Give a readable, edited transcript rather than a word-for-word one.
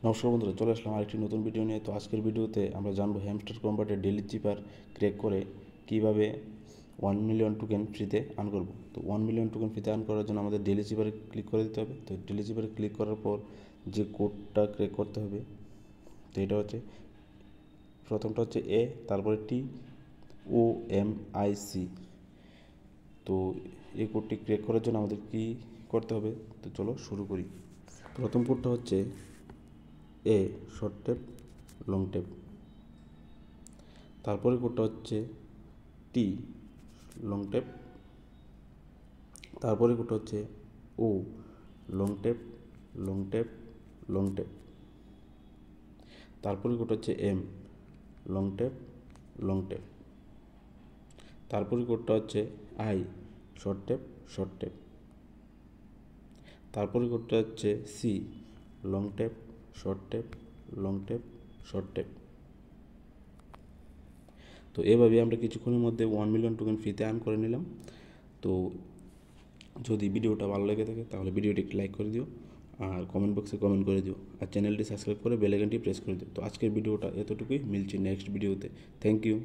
নমস্কার বন্ধুরা, চলে আসলাম আরেকটি নতুন ভিডিও নিয়ে। তো আজকের ভিডিওতে আমরা জানবো হ্যামস্টার কম্বাটের ডেইলি চিপার ক্র্যাক করে কীভাবে 1 মিলিয়ন টোকেন ফ্রিতে আর্ন করব। তো 1 মিলিয়ন টোকেন ফ্রিতে আর্ন করার জন্য আমাদের ডেইলি চিপারে ক্লিক করে দিতে হবে। তো ডেইলি চিপারে ক্লিক করার পর যে কোডটা ক্র্যাক করতে হবে, তো এটা হচ্ছে প্রথমটা হচ্ছে এ, তারপরে TOMIC। তো এই কোডটি ক্র্যাক করার জন্য আমাদের কী করতে হবে, তো চলো শুরু করি। প্রথম কোডটা হচ্ছে A short tap long tap, তারপরে কোডটা হচ্ছে টি লং টেপ, তারপরে কোডটা হচ্ছে O long tap long tap long tap, তারপরে কোডটা হচ্ছে M long tap long tap, তারপরে কোডটা হচ্ছে I short tap short tap, তারপরে কোডটা হচ্ছে C long tap short tap long tap short tap. তো এভাবে আমরা কিছুক্ষণের মধ্যে 1 মিলিয়ন টোকেন ফ্রিতে আর্ন করে নিলাম। তো যদি ভিডিওটা ভালো লেগে থাকে তাহলে ভিডিওটি একটি লাইক করে দিও, আর কমেন্ট বক্সে কমেন্ট করে দিও, আর চ্যানেলটি সাবস্ক্রাইব করে বেল আইকনটি প্রেস করে দিও। তো আজকের ভিডিওটা এতটুকুই, মিলছি নেক্সট ভিডিওতে। Thank you.